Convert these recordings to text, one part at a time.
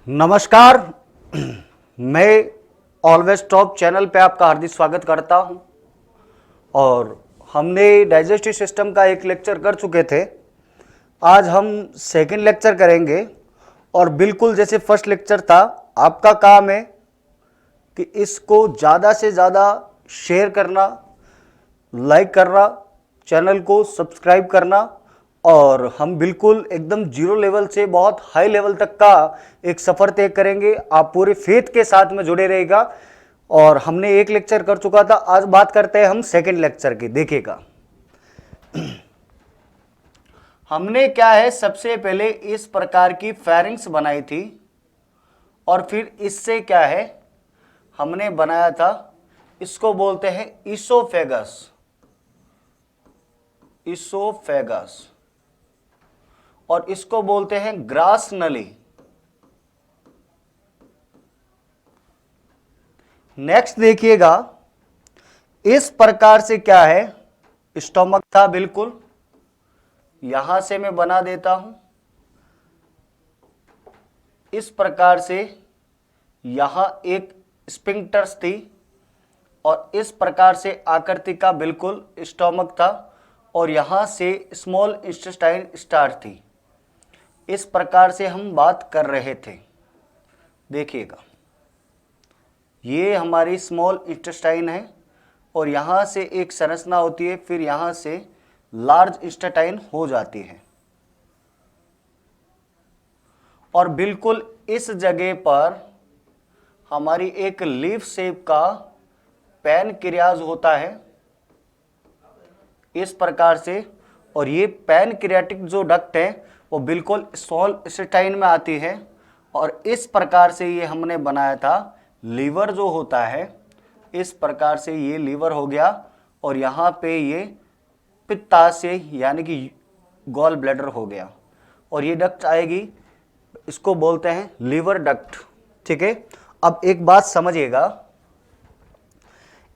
नमस्कार। मैं always top channel पे आपका हार्दिक स्वागत करता हूं। और हमने डाइजेस्टिव सिस्टम का एक लेक्चर कर चुके थे। आज हम सेकंड लेक्चर करेंगे और बिल्कुल जैसे फर्स्ट लेक्चर था, आपका काम है कि इसको ज़्यादा से ज़्यादा शेयर करना, लाइक करना, चैनल को सब्सक्राइब करना। और हम बिल्कुल एकदम जीरो लेवल से बहुत हाई लेवल तक का एक सफ़र तय करेंगे। आप पूरे फेथ के साथ में जुड़े रहेगा। और हमने एक लेक्चर कर चुका था, आज बात करते हैं हम सेकंड लेक्चर की। देखिएगा, हमने क्या है, सबसे पहले इस प्रकार की फेरिंग्स बनाई थी और फिर इससे क्या है हमने बनाया था, इसको बोलते हैं इसोफेगस। इसोफेगस और इसको बोलते हैं ग्रास नली। नेक्स्ट देखिएगा, इस प्रकार से क्या है स्टोमक था, बिल्कुल यहां से मैं बना देता हूं। इस प्रकार से यहां एक स्फिंक्टर्स थी और इस प्रकार से आकृति का बिल्कुल स्टोमक था और यहां से स्मॉल इंटेस्टाइन स्टार्ट थी। इस प्रकार से हम बात कर रहे थे। देखिएगा, ये हमारी स्मॉल इंटेस्टाइन है और यहाँ से एक संरचना होती है, फिर यहाँ से लार्ज इंटेस्टाइन हो जाती है। और बिल्कुल इस जगह पर हमारी एक लीफ शेप का पैनक्रियाज होता है इस प्रकार से। और ये पैनक्रियाटिक जो डक्ट है वो बिल्कुल स्मॉल इंटेस्टाइन में आती है और इस प्रकार से ये हमने बनाया था लीवर जो होता है। इस प्रकार से ये लीवर हो गया और यहाँ पे ये पित्ताशय यानी कि गॉल ब्लैडर हो गया और ये डक्ट आएगी, इसको बोलते हैं लीवर डक्ट। ठीक है, अब एक बात समझिएगा,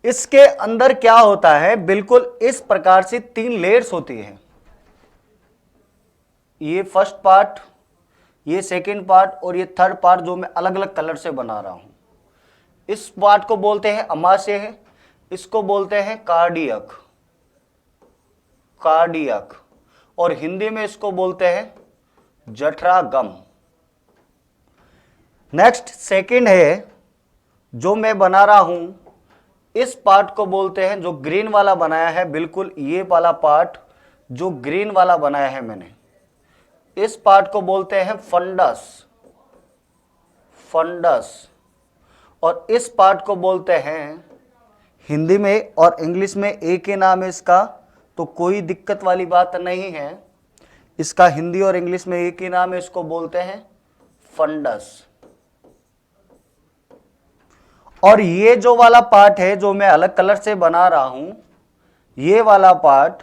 इसके अंदर क्या होता है, बिल्कुल इस प्रकार से 3 लेयर्स होती है। ये फर्स्ट पार्ट, ये सेकंड पार्ट और ये थर्ड पार्ट जो मैं अलग अलग कलर से बना रहा हूं। इस पार्ट को बोलते हैं अमाशय है, इसको बोलते हैं कार्डियक। कार्डियक और हिंदी में इसको बोलते हैं जठरागम। नेक्स्ट सेकंड है जो मैं बना रहा हूं, इस पार्ट को बोलते हैं, जो ग्रीन वाला बनाया है, बिल्कुल ये वाला पार्ट जो ग्रीन वाला बनाया है मैंने, इस पार्ट को बोलते हैं फंडस। फंडस और इस पार्ट को बोलते हैं हिंदी में और इंग्लिश में एक ही नाम है इसका, तो कोई दिक्कत वाली बात नहीं है। इसका हिंदी और इंग्लिश में एक ही नाम है, इसको बोलते हैं फंडस। और ये जो वाला पार्ट है जो मैं अलग कलर से बना रहा हूं, ये वाला पार्ट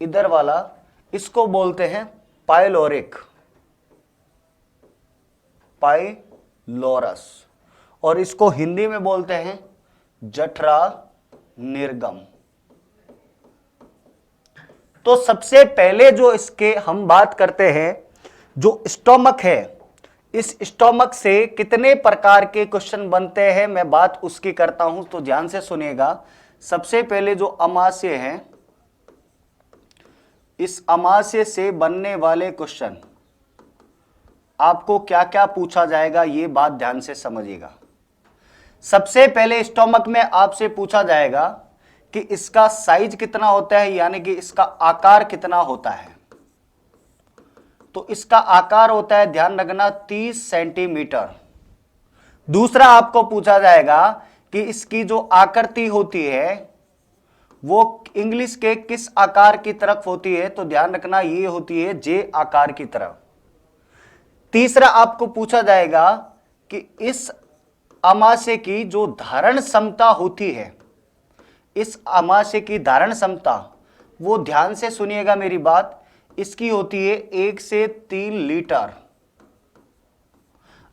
इधर वाला, इसको बोलते हैं पाइलोरिक। पाइलोरस और इसको हिंदी में बोलते हैं जठरा निर्गम। तो सबसे पहले जो इसके हम बात करते हैं, जो स्टोमक है, इस स्टोमक से कितने प्रकार के क्वेश्चन बनते हैं मैं बात उसकी करता हूं, तो ध्यान से सुनिएगा। सबसे पहले जो अमाशय है, इस अमाशय से बनने वाले क्वेश्चन आपको क्या क्या पूछा जाएगा, ये बात ध्यान से समझिएगा। सबसे पहले स्टोमक में आपसे पूछा जाएगा कि इसका साइज कितना होता है, यानी कि इसका आकार कितना होता है। तो इसका आकार होता है, ध्यान रखना, 30 सेंटीमीटर। दूसरा आपको पूछा जाएगा कि इसकी जो आकृति होती है वो इंग्लिश के किस आकार की तरफ होती है, तो ध्यान रखना ये होती है जे आकार की तरफ। तीसरा आपको पूछा जाएगा कि इस अमाशय की जो धारण क्षमता होती है, इस अमाशय की धारण क्षमता, वो ध्यान से सुनिएगा मेरी बात, इसकी होती है 1 से 3 लीटर।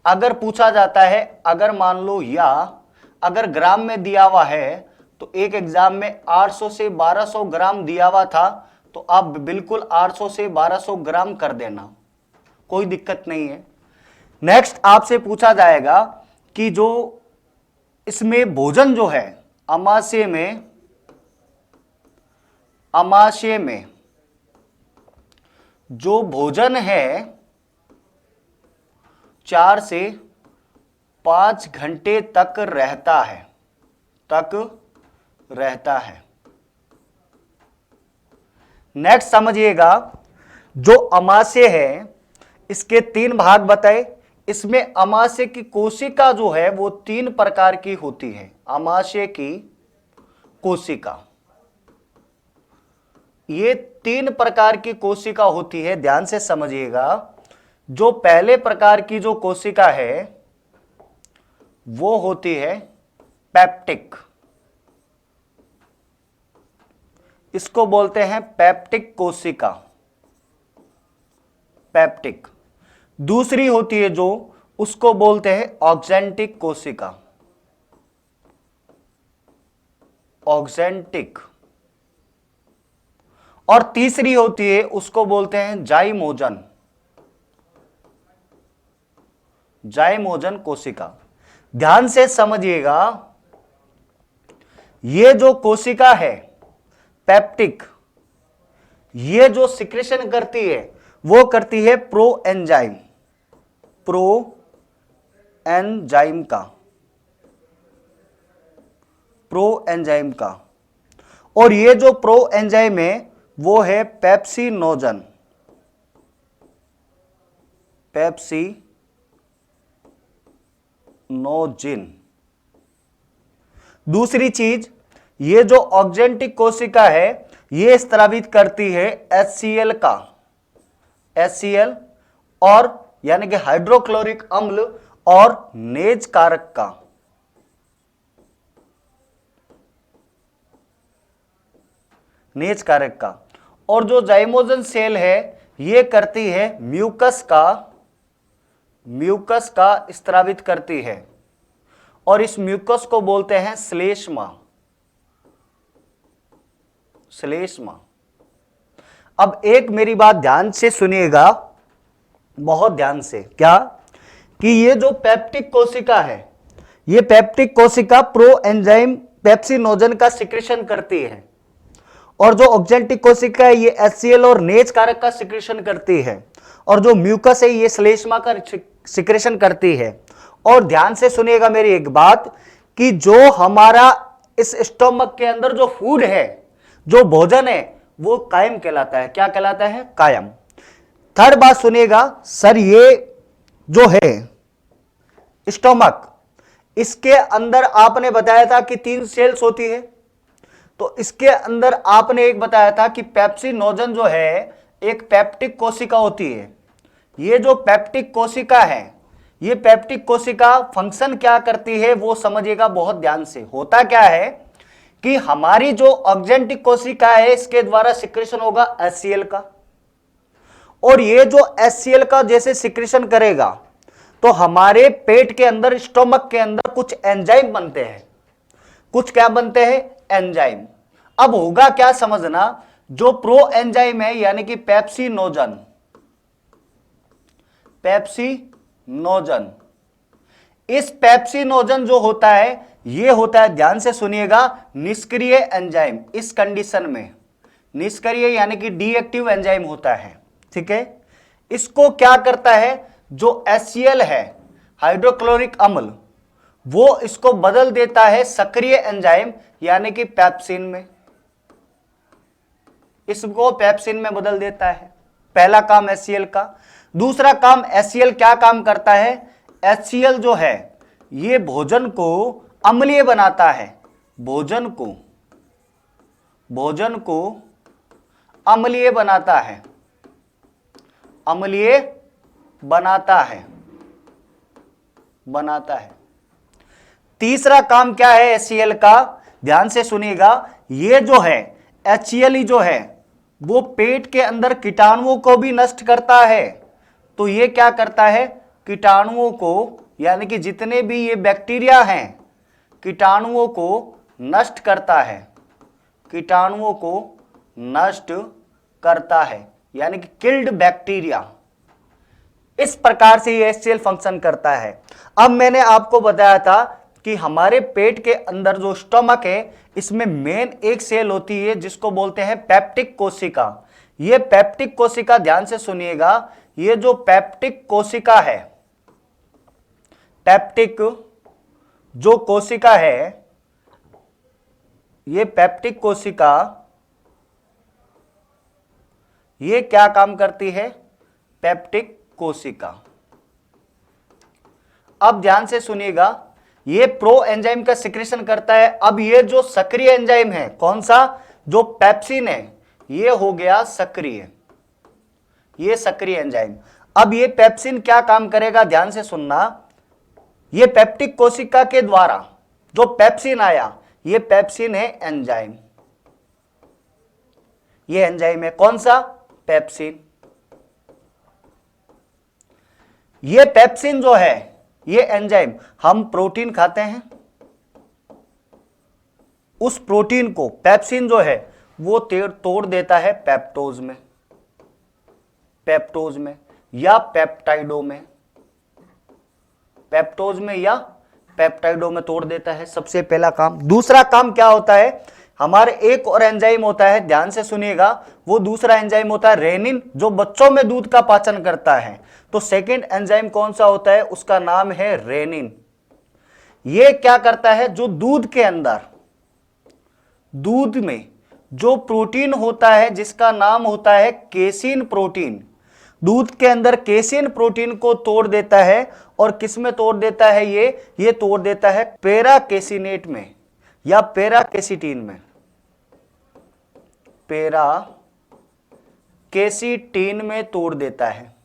अगर पूछा जाता है, अगर मान लो या अगर ग्राम में दिया हुआ है, तो एक एग्जाम में 800 से 1200 ग्राम दिया हुआ था, तो आप बिल्कुल 800 से 1200 ग्राम कर देना, कोई दिक्कत नहीं है। नेक्स्ट आपसे पूछा जाएगा कि जो इसमें भोजन जो है अमाशय में जो भोजन है 4 से 5 घंटे तक रहता है। नेक्स्ट समझिएगा, जो अमाशय है इसके 3 भाग बताए। इसमें अमाशय की कोशिका जो है वो 3 प्रकार की होती है। अमाशय की कोशिका, ये 3 प्रकार की कोशिका होती है, ध्यान से समझिएगा। जो पहले प्रकार की जो कोशिका है वो होती है पेप्टिक, इसको बोलते हैं पेप्टिक कोशिका, पेप्टिक। दूसरी होती है जो, उसको बोलते हैं ऑक्जेंटिक कोशिका, ऑक्जेंटिक। और तीसरी होती है उसको बोलते हैं जाइमोजन, जाइमोजन कोशिका। ध्यान से समझिएगा, ये जो कोशिका है पेप्टिक, ये जो सिक्रेशन करती है वो करती है प्रो एंजाइम का। और ये जो प्रो एंजाइम है वो है पेप्सिनोजन, दूसरी चीज, ये जो ऑक्जेंटिक कोशिका है ये स्रावित करती है HCl और यानी कि हाइड्रोक्लोरिक अम्ल और नेज कारक का। और जो जाइमोजन सेल है ये करती है म्यूकस का स्रावित करती है, और इस म्यूकस को बोलते हैं श्लेष्मा। अब एक मेरी बात ध्यान से सुनिएगा, बहुत ध्यान से, क्या कि ये जो पेप्टिक कोशिका है, ये पेप्टिक कोशिका प्रो एंजाइम पेप्सिनोजन का सिक्रेशन करती है, और जो ऑक्जेंटिक कोशिका है ये HCl और नेज कारक का सिक्रेशन करती है, और जो म्यूकस है ये श्लेष्मा का सिक्रेशन करती है। और ध्यान से सुनिएगा मेरी एक बात, कि जो हमारा इस स्टोमक के अंदर जो फूड है, जो भोजन है, वो कायम कहलाता है। क्या कहलाता है? कायम। थर्ड बात सुनिएगा सर, ये जो है स्टोमक, इसके अंदर आपने बताया था कि 3 सेल्स होती है, तो इसके अंदर आपने एक बताया था कि पेप्सिनोजन जो है एक पेप्टिक कोशिका होती है। ये जो पेप्टिक कोशिका है, ये पेप्टिक कोशिका फंक्शन क्या करती है वो समझिएगा बहुत ध्यान से। होता क्या है कि हमारी जो ऑक्जेंटिक कोशिका है इसके द्वारा सिक्रेशन होगा HCl का, और ये जो HCl का जैसे सिक्रेशन करेगा तो हमारे पेट के अंदर, स्टोमक के अंदर कुछ एंजाइम बनते हैं। कुछ क्या बनते हैं? एंजाइम। अब होगा क्या समझना, जो प्रो एंजाइम है यानी कि पेप्सिनोजन, इस पेप्सिनोजन जो होता है ये होता है, ध्यान से सुनिएगा, निष्क्रिय एंजाइम। इस कंडीशन में निष्क्रिय यानी कि डीएक्टिव एंजाइम होता है, ठीक है। इसको क्या करता है, जो HCl है हाइड्रोक्लोरिक अम्ल, वो इसको बदल देता है सक्रिय एंजाइम यानी कि पेप्सिन में, इसको पेप्सिन में बदल देता है। पहला काम HCl का। दूसरा काम, HCl क्या काम करता है? HCl जो है ये भोजन को अम्लीय बनाता है, भोजन को अम्लीय बनाता है। तीसरा काम क्या है HCl का? ध्यान से सुनिएगा, ये जो है HCl जो है वो पेट के अंदर कीटाणुओं को भी नष्ट करता है। तो ये क्या करता है? कीटाणुओं को, यानी कि जितने भी ये बैक्टीरिया हैं, कीटाणुओं को नष्ट करता है, यानी कि किल्ड बैक्टीरिया, इस प्रकार से ये HCl फंक्शन करता है। अब मैंने आपको बताया था कि हमारे पेट के अंदर जो स्टमक है इसमें मेन एक सेल होती है जिसको बोलते हैं पेप्टिक कोशिका। ये पेप्टिक कोशिका, ध्यान से सुनिएगा, ये जो पेप्टिक कोशिका है, पेप्टिक जो कोशिका है, ये पेप्टिक कोशिका ये क्या काम करती है? पेप्टिक कोशिका। अब ध्यान से सुनिएगा, ये प्रो एंजाइम का सिक्रेशन करता है। अब ये जो सक्रिय एंजाइम है, कौन सा? जो पेप्सिन है, ये हो गया सक्रिय, ये सक्रिय एंजाइम। अब ये पेप्सिन क्या काम करेगा? ध्यान से सुनना, ये पेप्टिक कोशिका के द्वारा जो पेप्सिन आया, ये पेप्सिन है एंजाइम, ये एंजाइम है, कौन सा? पेप्सिन। ये पेप्सिन जो है, ये एंजाइम, हम प्रोटीन खाते हैं, उस प्रोटीन को पेप्सिन जो है वो तोड़ देता है पेप्टोज में, पेप्टोज में या पेप्टाइडो में, पेप्टोज में या पेप्टाइडो में तोड़ देता है, सबसे पहला काम। दूसरा काम क्या होता है? हमारे एक और एंजाइम होता है, ध्यान से सुनिएगा, वो दूसरा एंजाइम होता है रेनिन, जो बच्चों में दूध का पाचन करता है। तो सेकंड एंजाइम कौन सा होता है? उसका नाम है रेनिन। ये क्या करता है? जो दूध के अंदर, दूध में जो प्रोटीन होता है जिसका नाम होता है केसिन प्रोटीन, दूध के अंदर केसिन प्रोटीन को तोड़ देता है। और किस में तोड़ देता है? ये तोड़ देता है पैराकेसिनेट में या पैराकेसिटीन में, पैराकेसिटीन में तोड़ देता है।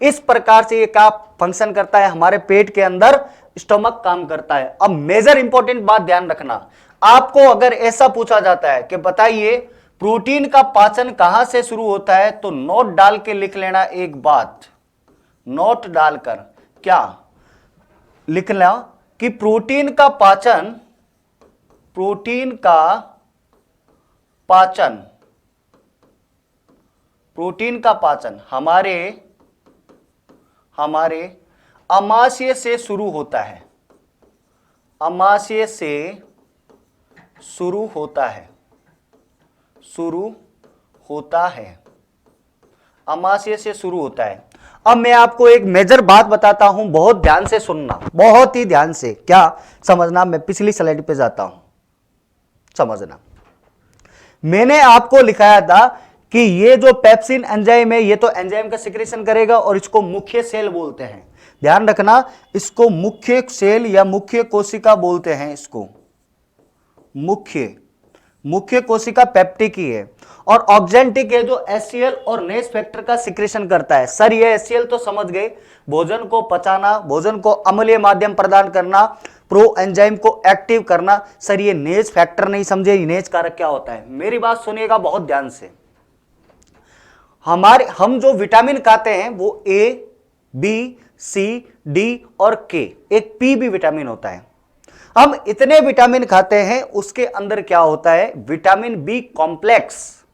इस प्रकार से ये क्या फंक्शन करता है? हमारे पेट के अंदर स्टमक काम करता है। अब मेजर इंपॉर्टेंट बात ध्यान रखना, आपको अगर ऐसा पूछा जाता है कि बताइए प्रोटीन का पाचन कहां से शुरू होता है, तो नोट डाल के लिख लेना एक बात, नोट डालकर क्या लिखना कि प्रोटीन का पाचन, प्रोटीन का पाचन, प्रोटीन का पाचन हमारे अमाशय से शुरू होता है, अमाशय से शुरू होता है, अमाशय से शुरू होता है। अब मैं आपको एक मेजर बात बताता हूं, बहुत ध्यान से सुनना, बहुत ही ध्यान से क्या समझना। मैं पिछली स्लाइड पे जाता हूं, समझना। मैंने आपको लिखाया था कि ये जो पेप्सिन एंजाइम है, ये तो एंजाइम का सिक्रेशन करेगा और इसको मुख्य सेल बोलते हैं। ध्यान रखना, इसको मुख्य सेल या मुख्य कोशिका बोलते हैं। इसको मुख्य कोशिका पेप्टिक ही है। और ऑक्जेंटिक है जो HCl और नेस फैक्टर का सिक्रेशन करता है। सर ये HCl तो समझ गए, भोजन को पचाना, भोजन को अम्लीय माध्यम प्रदान करना, प्रो एंजाइम को एक्टिव करना। सर ये नेस फैक्टर नहीं समझे, नेस कारक क्या होता है? मेरी बात सुनिएगा बहुत ध्यान से। हम जो विटामिन खाते हैं वो A, B, C, D और K, एक P भी विटामिन होता है। हम इतने विटामिन खाते हैं, उसके अंदर क्या होता है? विटामिन बी कॉम्प्लेक्स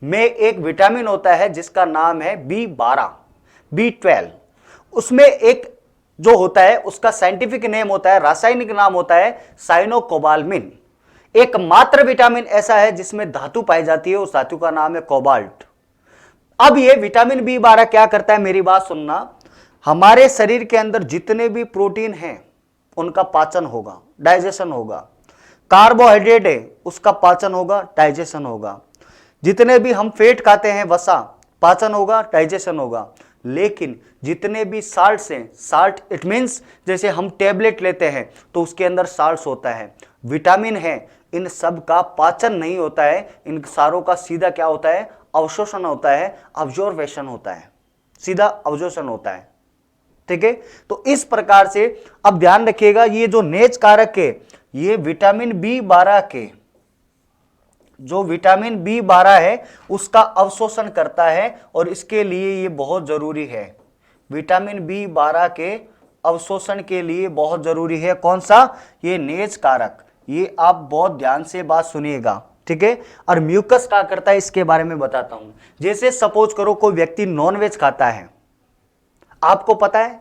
में एक विटामिन होता है जिसका नाम है B12, B12। उसमें एक जो होता है उसका साइंटिफिक नेम होता है, रासायनिक नाम होता है साइनोकोबाल्मिन। एकमात्र विटामिन ऐसा है जिसमें धातु पाई जाती है, उस धातु का नाम है कोबाल्ट। अब ये विटामिन B12 क्या करता है? मेरी बात सुनना, हमारे शरीर के अंदर जितने भी प्रोटीन हैं उनका पाचन होगा, डाइजेशन होगा। कार्बोहाइड्रेट है उसका पाचन होगा, डाइजेशन होगा। जितने भी हम फैट खाते हैं, वसा, पाचन होगा, डाइजेशन होगा। लेकिन जितने भी साल्ट्स हैं, साल्ट इट मीन्स जैसे हम टेबलेट लेते हैं तो उसके अंदर साल्ट्स होता है, विटामिन है, इन सब का पाचन नहीं होता है। इन सारों का सीधा क्या होता है? अवशोषण होता है, अब्जॉर्वेशन होता है, सीधा अवशोषण होता है। ठीक है, तो इस प्रकार से अब ध्यान रखिएगा, ये जो नेच कारक है ये विटामिन B12 के, जो विटामिन B12 है उसका अवशोषण करता है और इसके लिए ये बहुत जरूरी है। विटामिन B12 के अवशोषण के लिए बहुत जरूरी है कौन सा? ये नेच कारक। ये आप बहुत ध्यान से बात सुनिएगा, ठीक है। और म्यूकस क्या करता है इसके बारे में बताता हूं। जैसे सपोज करो कोई व्यक्ति नॉनवेज खाता है, आपको पता है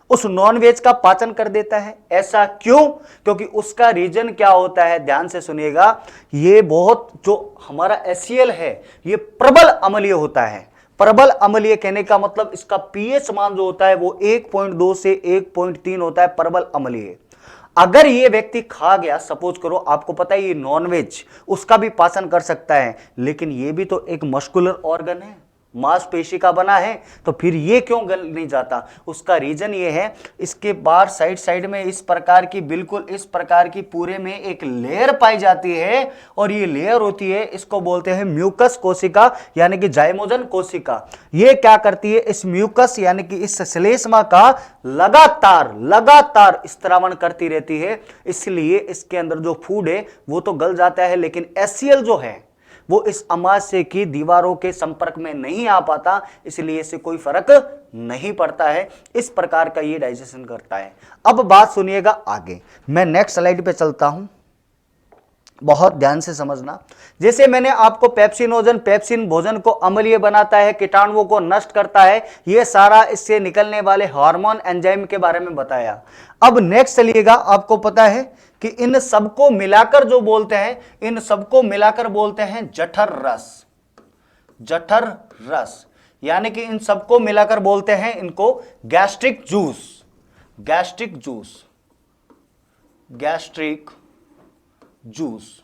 उस नॉन वेज का पाचन कर देता है। ऐसा क्यों? क्योंकि उसका रीजन क्या होता है, ध्यान से सुनिएगा, ये बहुत जो हमारा एचसीएल है ये प्रबल अम्लीय होता है। प्रबल अम्लीय कहने का मतलब इसका पीएच मान जो होता है वो 1.2 से 1.3 होता है, प्रबल अम्लीय। अगर ये व्यक्ति खा गया, सपोज करो, आपको पता है ये नॉनवेज, उसका भी पाचन कर सकता है, लेकिन ये भी तो एक मस्कुलर ऑर्गन है, मांसपेशी का बना है, तो फिर ये क्यों गल नहीं जाता? उसका रीजन ये है, इसके बाहर साइड में इस प्रकार की, बिल्कुल इस प्रकार की पूरे में एक लेयर पाई जाती है, और ये लेयर होती है, इसको बोलते हैं म्यूकस कोशिका यानी कि जाइमोजन कोशिका। ये क्या करती है, इस म्यूकस यानी कि इस श्लेष्मा का लगातार स्त्रावण करती रहती है, इसलिए इसके अंदर जो फूड है वो तो गल जाता है, लेकिन एचसीएल जो है वो इस अमाशय की दीवारों के संपर्क में नहीं आ पाता, इसलिए इससे कोई फर्क नहीं पड़ता है। इस प्रकार का ये डाइजेशन करता है। अब बात सुनिएगा आगे, मैं नेक्स्ट स्लाइड पे चलता हूं, बहुत ध्यान से समझना। जैसे मैंने आपको पेप्सिनोजन, पेप्सिन भोजन को अम्लीय बनाता है, कीटाणुओं को नष्ट करता है, ये सारा इससे निकलने वाले हार्मोन एंजाइम के बारे में बताया। अब नेक्स्ट चलिएगा, आपको पता है कि इन सबको मिलाकर जो बोलते हैं, इन सबको मिलाकर बोलते हैं जठर रस। जठर रस यानी कि इन सबको मिलाकर बोलते हैं इनको gastric juice. Gastric juice, gastric juice.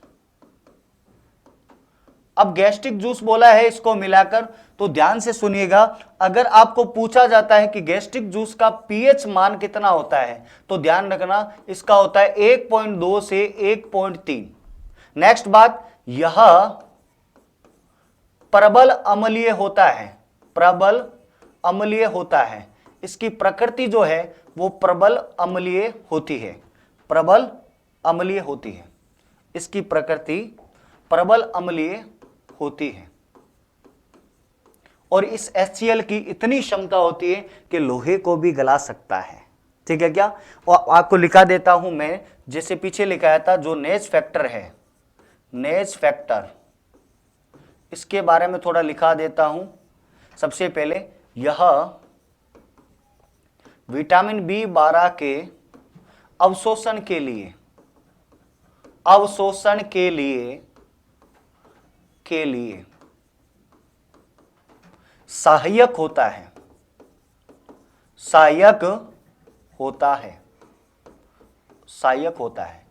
अब गैस्ट्रिक जूस बोला है इसको मिलाकर, तो ध्यान से सुनिएगा, अगर आपको पूछा जाता है कि गैस्ट्रिक जूस का पीएच मान कितना होता है, तो ध्यान रखना इसका होता है 1.2 से 1.3। नेक्स्ट बात, यह प्रबल अम्लीय होता है, प्रबल अम्लीय होता है। इसकी प्रकृति जो है वो प्रबल अम्लीय होती है, प्रबल अम्लीय होती है, इसकी प्रकृति प्रबल अम्लीय होती है। और इस HCl की इतनी क्षमता होती है कि लोहे को भी गला सकता है। ठीक है क्या? और आपको लिखा देता हूं मैं, जैसे पीछे लिखाया था, जो नेज फैक्टर है, नेज फैक्टर, इसके बारे में थोड़ा लिखा देता हूं। सबसे पहले, यह विटामिन B12 के अवशोषण के लिए, अवशोषण के लिए सहायक होता है, सहायक होता है, सहायक होता है।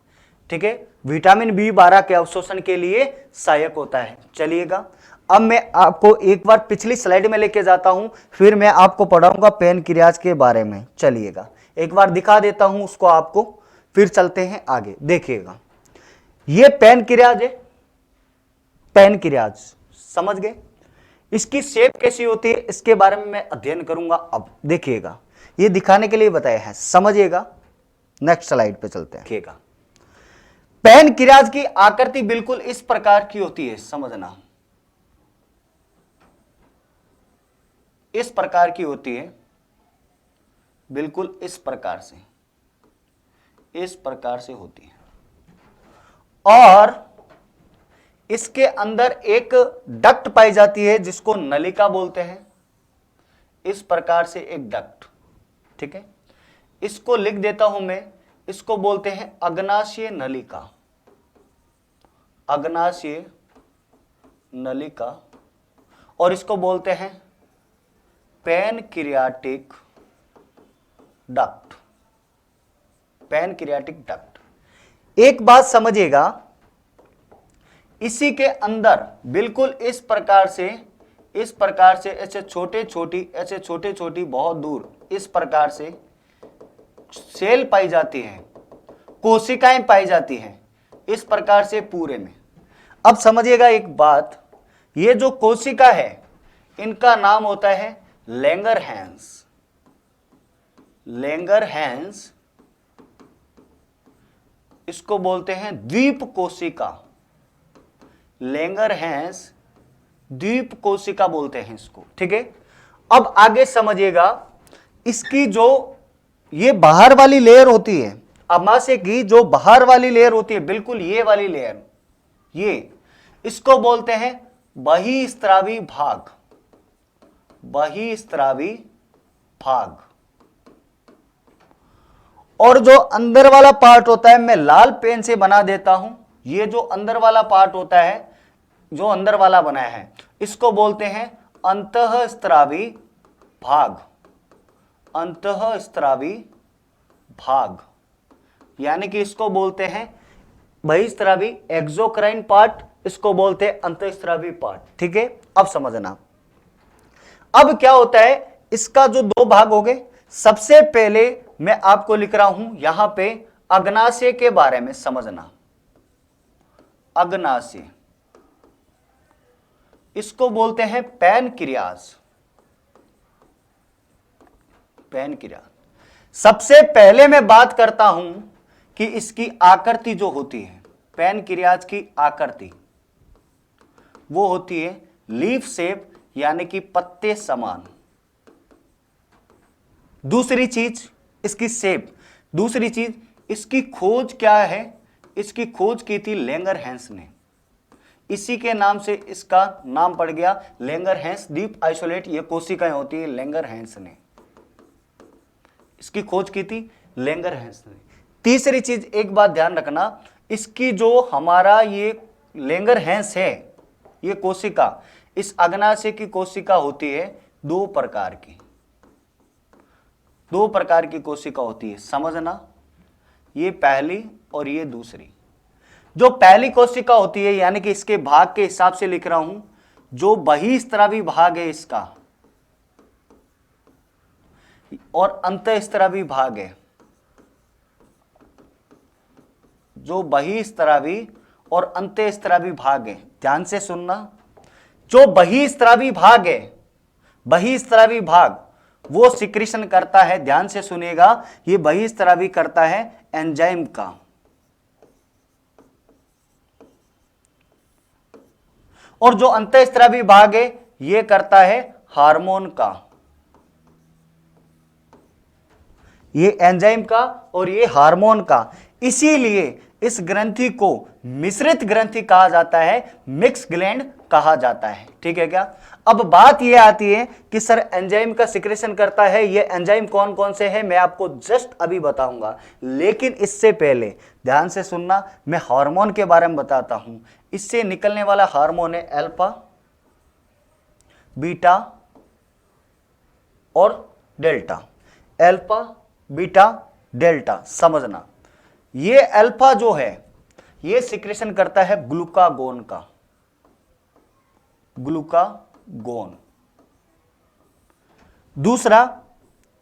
ठीक है, विटामिन B12 के अवशोषण के लिए सहायक होता है। चलिएगा, अब मैं आपको एक बार पिछली स्लाइड में लेके जाता हूं, फिर मैं आपको पढ़ाऊंगा पैनक्रियाज के बारे में। चलिएगा, एक बार दिखा देता हूं उसको आपको, फिर चलते हैं आगे। देखिएगा, ये पैनक्रियाज है, पैनक्रियाज, समझ गए? इसकी शेप कैसी होती है इसके बारे में मैं अध्ययन करूंगा। अब देखिएगा, ये दिखाने के लिए बताया है, समझिएगा। नेक्स्ट स्लाइड पे चलते हैं। देखिएगा, पैनक्रियाज की आकृति बिल्कुल इस प्रकार की होती है, समझना, इस प्रकार की होती है, बिल्कुल इस प्रकार से, इस प्रकार से होती है। और इसके अंदर एक डक्ट पाई जाती है जिसको नलिका बोलते हैं, इस प्रकार से एक डक्ट। ठीक है, इसको लिख देता हूं मैं, इसको बोलते हैं अग्नाशय नलिका, अग्नाशय नलिका, और इसको बोलते हैं पैनक्रियाटिक डक्ट, पैनक्रियाटिक डक्ट। एक बात समझिएगा, इसी के अंदर बिल्कुल इस प्रकार से, इस प्रकार से ऐसे छोटे छोटी, ऐसे छोटे छोटी, बहुत दूर इस प्रकार से सेल पाई जाती है, कोशिकाएं पाई जाती हैं, इस प्रकार से पूरे में। अब समझिएगा एक बात, ये जो कोशिका है इनका नाम होता है लैंगरहैंस, लैंगरहैंस, इसको बोलते हैं द्वीप कोशिका, लैंगरहैंस द्वीप कोशिका बोलते हैं इसको। ठीक है, अब आगे समझिएगा, इसकी जो ये बाहर वाली लेयर होती है, अमाशय की जो बाहर वाली लेयर होती है, बिल्कुल ये वाली लेयर, ये, इसको बोलते हैं बहिस्त्रावी भाग, बहिस्त्रावी भाग। और जो अंदर वाला पार्ट होता है मैं लाल पेन से बना देता हूं। ये जो अंदर वाला पार्ट होता है, जो अंदर वाला बनाया है, इसको बोलते हैं अंतःस्रावी भाग। अंतःस्रावी भाग यानी कि इसको बोलते हैं बहिस्रावी एक्सोक्राइन पार्ट, इसको बोलते हैं अंतःस्रावी पार्ट। ठीक है, अब समझना। अब क्या होता है, इसका जो दो भाग हो गए। सबसे पहले मैं आपको लिख रहा हूं यहां पे अग्नाशय के बारे में समझना। अग्नाशय, इसको बोलते हैं पैनक्रियाज। पैनक्रियाज। सबसे पहले मैं बात करता हूं कि इसकी आकृति जो होती है, पैनक्रियाज की आकृति वो होती है लीफ शेप यानी कि पत्ते समान। दूसरी चीज इसकी शेप, दूसरी चीज इसकी खोज क्या है, इसकी खोज की थी लैंगरहैंस ने। इसी के नाम से इसका नाम पड़ गया लैंगरहैंस डीप आइसोलेट। ये कोशिकाएं होती है लैंगरहैंस ने, इसकी खोज की थी लैंगरहैंस ने। तीसरी चीज एक बात ध्यान रखना, इसकी जो हमारा ये लैंगरहैंस है, ये कोशिका, इस अग्नाशय की कोशिका होती है दो प्रकार की। दो प्रकार की कोशिका होती है, समझना। ये पहली और ये दूसरी। जो पहली कोशिका होती है यानी कि इसके भाग के हिसाब से लिख रहा हूं, जो बहिस्रावी भाग है इसका और अंतःस्रावी भाग है। जो बहिस्रावी और अंतःस्रावी भाग है, ध्यान से सुनना। जो बहिस्रावी भाग है, बहिस्रावी भाग वो सिक्रीशन करता है, ध्यान से सुनिएगा, ये बहिस्रावी करता है एंजाइम का। और जो अंतःस्रावी भाग है ये करता है हार्मोन का। ये एंजाइम का और ये हार्मोन का। इसीलिए इस ग्रंथि को मिश्रित ग्रंथि कहा जाता है, मिक्स ग्लैंड कहा जाता है। ठीक है क्या? अब बात यह आती है कि सर एंजाइम का सिक्रेशन करता है, ये एंजाइम कौन कौन से हैं मैं आपको जस्ट अभी बताऊंगा, लेकिन इससे पहले ध्यान से सुनना, मैं हार्मोन के बारे में बताता हूं। इससे निकलने वाला हार्मोन है अल्फा, बीटा और डेल्टा। अल्फा, बीटा, डेल्टा, समझना। ये अल्फा जो है ये सिक्रेशन करता है ग्लूकागोन का, ग्लूकागोन। दूसरा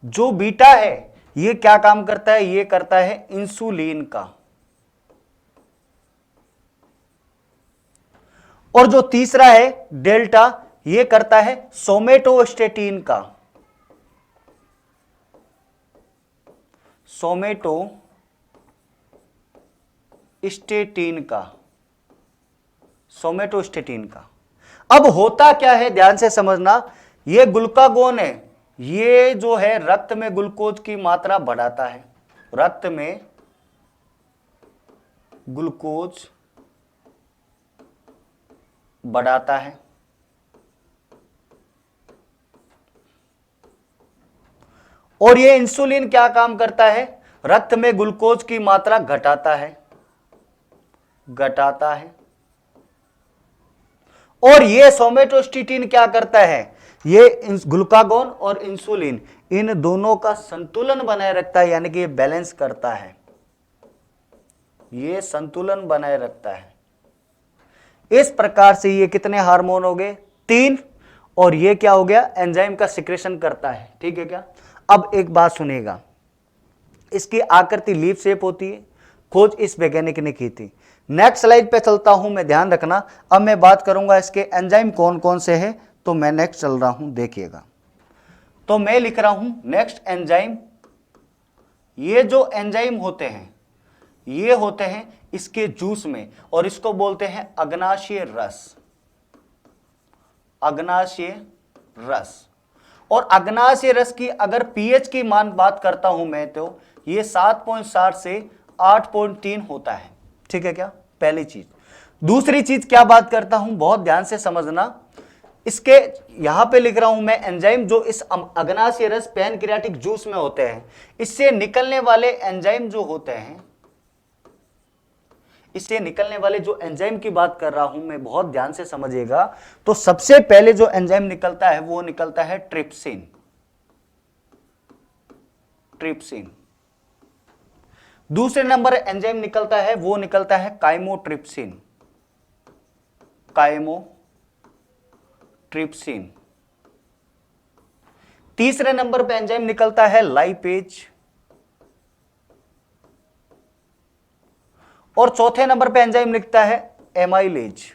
जो बीटा है ये क्या काम करता है, ये करता है इंसुलिन का। और जो तीसरा है डेल्टा, ये करता है सोमेटोस्टेटिन का। सोमेटोस्टेटिन का। अब होता क्या है ध्यान से समझना, ये ग्लूकागोन है, ये जो है रक्त में ग्लूकोज की मात्रा बढ़ाता है, रक्त में ग्लूकोज बढ़ाता है। और ये इंसुलिन क्या काम करता है, रक्त में ग्लूकोज की मात्रा घटाता है। और ये सोमेटोस्टेटिन क्या करता है, ये ग्लूकागोन और इंसुलिन इन दोनों का संतुलन बनाए रखता है, यानी कि ये बैलेंस करता है, ये संतुलन बनाए रखता है। इस प्रकार से ये कितने हार्मोन हो गए, 3, और ये क्या हो गया, एंजाइम का सिक्रेशन करता है। ठीक है क्या? अब एक बात सुनिएगा, इसकी आकृति लीफ शेप होती है, खोज इस वैज्ञानिक ने की थी। नेक्स्ट स्लाइड पे चलता हूं मैं, ध्यान रखना। अब मैं बात करूंगा इसके एंजाइम कौन कौन से हैं, तो मैं नेक्स्ट चल रहा हूं, देखिएगा। तो मैं लिख रहा हूं नेक्स्ट एंजाइम। ये जो एंजाइम होते हैं ये होते हैं इसके जूस में, और इसको बोलते हैं अग्नाशय रस। अग्नाशय रस। और अग्नाशय रस की अगर पीएच की मान बात करता हूं मैं, तो ये 7.7 से 8.3 होता है। ठीक है क्या? पहली चीज। दूसरी चीज क्या बात करता हूं, बहुत ध्यान से समझना, इसके यहां पे लिख रहा हूं मैं एंजाइम जो इस अग्नाशय रस पैनक्रियाटिक जूस में होते हैं, इससे निकलने वाले एंजाइम जो होते हैं, इससे निकलने वाले जो एंजाइम की बात कर रहा हूं मैं, बहुत ध्यान से समझिएगा। तो सबसे पहले जो एंजाइम निकलता है वो निकलता है ट्रिप्सिन। ट्रिप्सिन। दूसरे नंबर एंजाइम निकलता है वो निकलता है काइमोट्रिप्सिन। काइमोट्रिप्सिन। तीसरे नंबर पे एंजाइम निकलता है लाइपेज। और चौथे नंबर पे एंजाइम लिखता है एमाइलेज।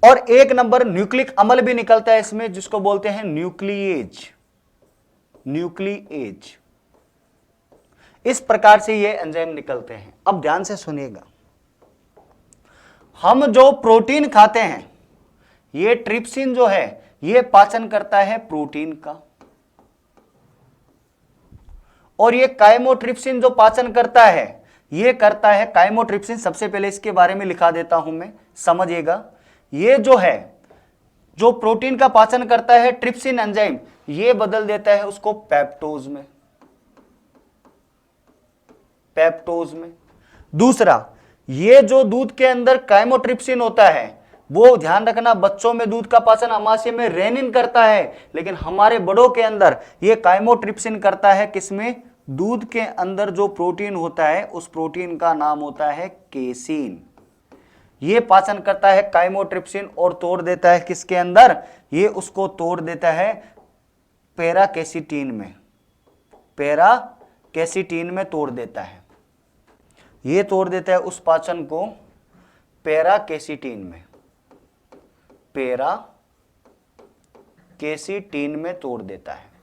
और एक नंबर न्यूक्लिक अम्ल भी निकलता है इसमें, जिसको बोलते हैं न्यूक्लिएज। न्यूक्लिएज। इस प्रकार से ये एंजाइम निकलते हैं। अब ध्यान से सुनिएगा, हम जो प्रोटीन खाते हैं, ये ट्रिप्सिन जो है ये पाचन करता है प्रोटीन का, और ये काइमोट्रिप्सिन जो पाचन करता है ये करता है काइमोट्रिप्सिन। सबसे पहले इसके बारे में लिखा देता हूं मैं, समझिएगा। ये जो है, जो प्रोटीन का पाचन करता है ट्रिप्सिन एंजाइम, ये बदल देता है उसको पेप्टोज में। पेप्टोज में। दूसरा, ये जो दूध के अंदर काइमोट्रिप्सिन होता है, वो ध्यान रखना, बच्चों में दूध का पाचन अमाशय में रेनिन करता है, लेकिन हमारे बड़ों के अंदर ये काइमोट्रिप्सिन करता है किसमें? दूध के अंदर जो प्रोटीन होता है उस प्रोटीन का नाम होता है केसीन। ये पाचन करता है काइमोट्रिप्सिन और तोड़ देता है किसके अंदर? ये उसको तोड़ देता है पैराकेसिटीन में। पैराकेसिटीन में तोड़ देता है। ये तोड़ देता है उस पाचन को पैराकेसिटीन में। पैराकेसिटीन में तोड़ देता है।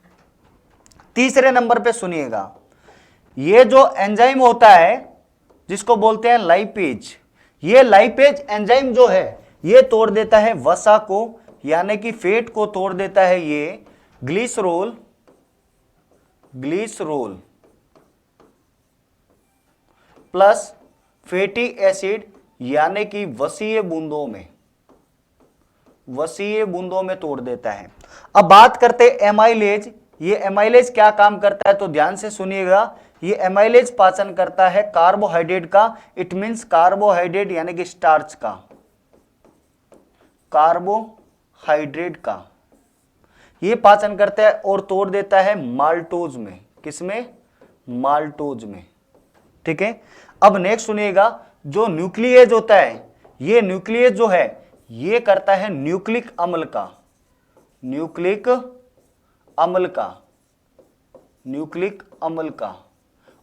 तीसरे नंबर पे सुनिएगा, ये जो एंजाइम होता है जिसको बोलते हैं लाइपेज, ये लाइपेज एंजाइम जो है ये तोड़ देता है वसा को, यानी कि फैट को तोड़ देता है ये ग्लिसरोल प्लस फैटी एसिड, यानी कि वसीय बूंदों में तोड़ देता है। अब बात करते हैं एमाइलेज। ये एमाइलेज क्या काम करता है, तो ध्यान से सुनिएगा। ये एमाइलेज पाचन करता है कार्बोहाइड्रेट का। इट मींस कार्बोहाइड्रेट यानी कि स्टार्च का, कार्बोहाइड्रेट का ये पाचन करता है और तोड़ देता है माल्टोज में। किसमें? माल्टोज में। ठीक है। अब नेक्स्ट सुनिएगा, जो न्यूक्लिएज होता है, ये न्यूक्लिएज जो है ये करता है न्यूक्लिक अम्ल का,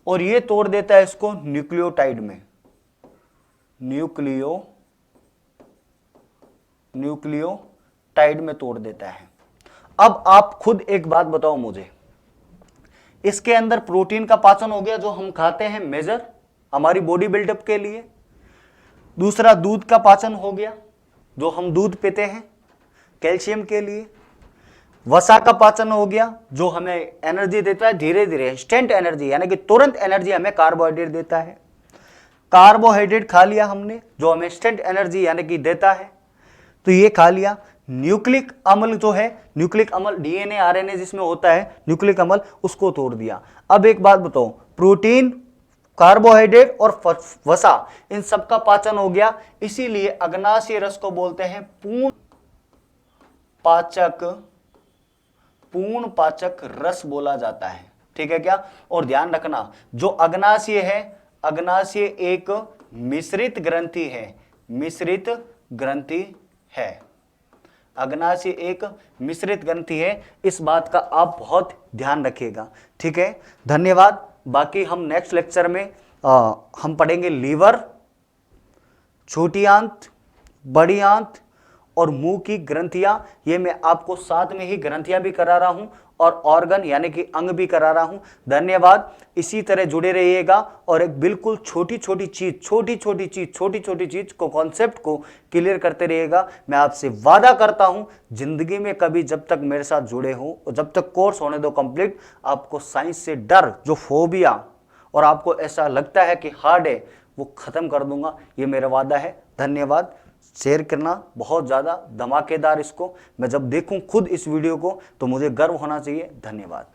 और ये तोड़ देता है इसको न्यूक्लियोटाइड में। न्यूक्लियोटाइड में तोड़ देता है। अब आप खुद एक बात बताओ मुझे, इसके अंदर प्रोटीन का पाचन हो गया जो हम खाते हैं मेजर हमारी बॉडी बिल्डअप के लिए। दूसरा, दूध का पाचन हो गया जो हम दूध पीते हैं कैल्शियम के लिए। वसा का पाचन हो गया जो हमें एनर्जी देता है, धीरे धीरे इंस्टेंट एनर्जी, यानी कि तुरंत एनर्जी हमें कार्बोहाइड्रेट देता है। कार्बोहाइड्रेट खा लिया हमने जो हमें इंस्टेंट एनर्जी यानी कि देता है, तो ये खा लिया। न्यूक्लिक अम्ल जो है, न्यूक्लिक अम्ल डीएनए आरएनए जिसमें होता है न्यूक्लिक अम्ल, उसको तोड़ दिया। अब एक बात बताओ, प्रोटीन, कार्बोहाइड्रेट और वसा, इन सब का पाचन हो गया, इसीलिए अग्नाशय रस को बोलते हैं पूर्ण पाचक रस बोला जाता है। ठीक है क्या? और ध्यान रखना, जो अग्नाशय है, अग्नाशय एक मिश्रित ग्रंथि है। अग्नाशय एक मिश्रित ग्रंथि है, इस बात का आप बहुत ध्यान रखिएगा। ठीक है, धन्यवाद। बाकी हम नेक्स्ट लेक्चर में हम पढ़ेंगे लीवर, छोटी आंत, बड़ी आंत और मुंह की ग्रंथियां। ये मैं आपको साथ में ही ग्रंथियां भी करा रहा हूं और ऑर्गन यानी कि अंग भी करा रहा हूं। धन्यवाद। इसी तरह जुड़े रहिएगा और एक बिल्कुल छोटी छोटी चीज को, कॉन्सेप्ट को क्लियर करते रहिएगा। मैं आपसे वादा करता हूं, जिंदगी में कभी जब तक मेरे साथ जुड़े हो और जब तक कोर्स होने दो कंप्लीट, आपको साइंस से डर, जो फोबिया और आपको ऐसा लगता है कि हार्ड है, वो ख़त्म कर दूंगा, ये मेरा वादा है। धन्यवाद। शेयर करना बहुत ज़्यादा धमाकेदार, इसको मैं जब देखूं खुद इस वीडियो को तो मुझे गर्व होना चाहिए। धन्यवाद।